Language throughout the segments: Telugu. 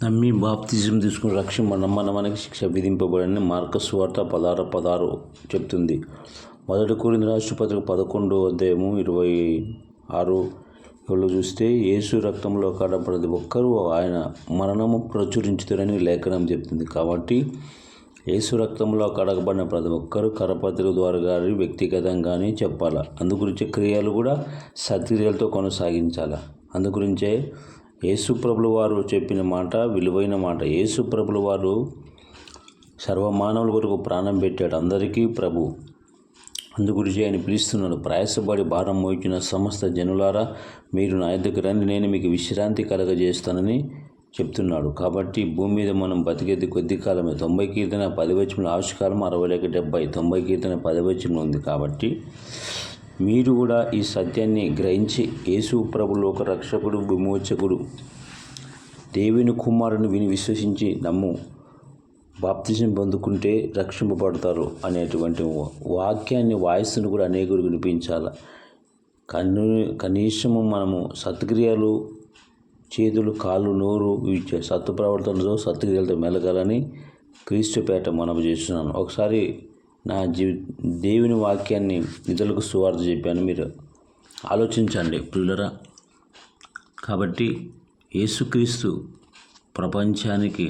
నమ్మి బాప్తిజం తీసుకుని రక్షణ మనకి శిక్ష విధింపబడని మార్కు సువార్త 16:16 చెప్తుంది. 1 కొరింథీయుల రాసిన పత్రిక 11వ అధ్యాయము 26 చూస్తే యేసు రక్తంలో కడపడిన ఒక్కరు ఆయన మరణము ప్రచురించుతారని లేఖనం చెప్తుంది. కాబట్టి యేసు రక్తంలో కడగబడిన ప్రతి ఒక్కరు కరపత్రిక ద్వారా కానీ వ్యక్తిగతంగానే చెప్పాలి. అందుగురించి క్రియలు కూడా సత్క్రియలతో కొనసాగించాలి. అందుగురించే యేసుప్రభుల వారు చెప్పిన మాట విలువైన మాట. యేసుప్రభుల వారు సర్వమానవుల కొరకు ప్రాణం పెట్టాడు, అందరికీ ప్రభు. అందుగురించి ఆయన పిలుస్తున్నాడు, ప్రయాసపడి భారం మోయించిన సమస్త జనులారా మీరు నా యొద్దకు రండి, నేను మీకు విశ్రాంతి కలగజేస్తానని చెప్తున్నాడు. కాబట్టి భూమి మీద మనం బతికేది కొద్ది కాలమే. 90 కీర్తన 10 వచనంలో ఆయుష్కాలం 60 లేక 70, 90 కీర్తన 10 వచనంలో ఉంది. కాబట్టి మీరు కూడా ఈ సత్యాన్ని గ్రహించి యేసు ప్రభువు లోక రక్షకుడు, విమోచకుడు, దేవుని కుమారుని విని విశ్వసించి బాప్తిజం పొందుకుంటే రక్షింపబడతారు అనేటువంటి వాక్యాన్ని వాయిస్ను కూడా అనేకులు వినిపించాలి. కనీసము మనము సత్క్రియలు, చేతులు, కాళ్ళు, నోరు సత్తు ప్రవర్తనతో సత్క్రియలతో మెలగాలని క్రీస్తుపేట మనవి చేస్తున్నాను. ఒకసారి దేవుని వాక్యాన్ని ఇతరులకు సువార్త చెప్పాను, మీరు ఆలోచించండి ప్రియులరా. కాబట్టి యేసుక్రీస్తు ప్రపంచానికి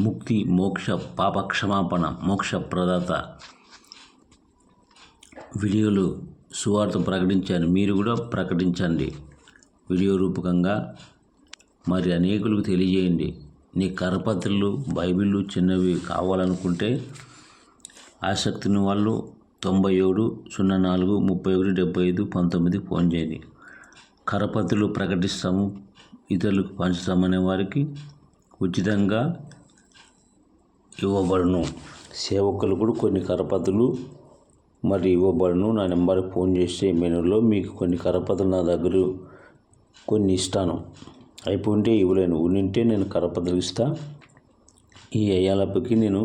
ముక్తి, మోక్ష, పాప క్షమాపణ, మోక్ష ప్రదాత. వీడియోలు సువార్త ప్రకటించాను, మీరు కూడా ప్రకటించండి వీడియో రూపకంగా. మరి అనేకులకు తెలియజేయండి. నీ కరపత్రులు, బైబిళ్ళు చిన్నవి కావాలనుకుంటే ఆసక్తి ఉన్న వాళ్ళు 97 04 31 75 19 ఫోన్ చేయండి. కరపత్రులు ప్రకటిస్తాము, ఇతరులకు పంచుతామనే వారికి ఉచితంగా ఇవ్వబడును. సేవకులు కూడా కొన్ని కరపత్రులు మరి ఇవ్వబడును. నా నెంబర్కి ఫోన్ చేస్తే మెనూలో మీకు కొన్ని కరపత్రులు నా దగ్గర కొన్ని ఇస్తాను. అయిపోయింటే ఇవ్వలేను, ఉంటే నేను కరపత్రులు ఇస్తాను. ఈ అయ్యాలప్పకి నేను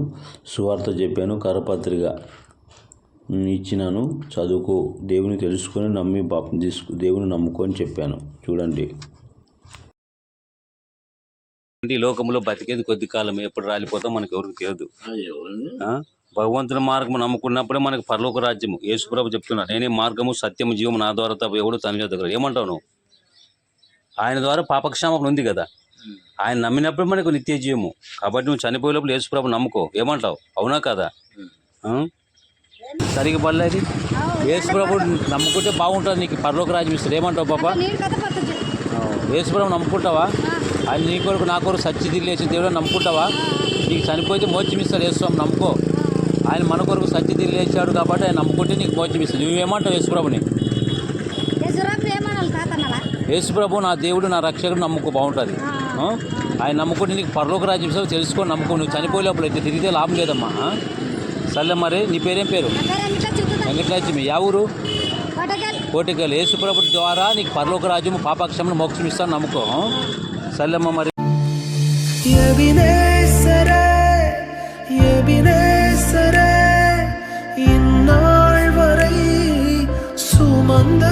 సువార్త చెప్పాను, కరపత్రిక ఇచ్చినాను, చదువుకో, దేవుని తెలుసుకొని నమ్మి బాప్తిజం దేవుని నమ్ముకొని చెప్పాను. చూడండి, ఈ లోకంలో బతికేది కొద్ది కాలం, ఎప్పుడు రాలిపోతాం మనకు ఎవరికి తెలియదు. భగవంతుని మార్గము నమ్ముకున్నప్పుడే మనకు పరలోక రాజ్యము. యేసుప్రభు చెప్తున్నా, నేనే మార్గము, సత్యము, జీవము, నా ద్వారా తప్ప ఎవడు తన దగ్గర. ఏమంటావు నువ్వు? ఆయన ద్వారా పాపక్షమాపణ ఉంది కదా, ఆయన నమ్మినప్పుడు మనకు నిత్య జీవము. కాబట్టి నువ్వు చనిపోయేటప్పుడు యేసుప్రభు నమ్ముకో. ఏమంటావు? అవునా కదా? సరిగ్గా పడలేదు. యేసుప్రభు నమ్ముకుంటే బాగుంటుంది, నీకు పరలోక రాజ్యం ఇస్తాడు. ఏమంటావు పాప? యేసుప్రభు నమ్ముకుంటావా? ఆయన నీ కొరకు నా కొరకు సత్య లేచిన దేవుడు నమ్ముకుంటావా? నీకు చనిపోతే మోక్షం ఇస్తాడు యేసుప్రభు, నమ్ముకో. ఆయన మన కొరకు సత్య లేచాడు కాబట్టి ఆయన నమ్ముకుంటే నీకు మోక్షం ఇస్తాడు. నువ్వేమంటావు యేసుప్రభుని? యేసుప్రభు నా దేవుడు, నా రక్షకుడు, నమ్ముకో, బాగుంటుంది. ఆయన నమ్ముకుంటే నీకు పరలోక రాజ్యం ఇస్తాడు. తెలుసుకొని నమ్ముకో. నువ్వు చనిపోయేటప్పుడు అయితే తిరిగితే లాభం లేదమ్మా. సర్లే, మరి నీ పేరేం పేరు? వెంకటలక్ష్మి. యా ఊరు? కోటికల్. యేసుప్రభు ద్వారా నీకు పరలోక రాజ్యము, పాపక్షమను, మోక్షం ఇస్తాను, నమ్ముకో. సర్లేమ్మా. మరి இந்நாள் வரை சுமந்த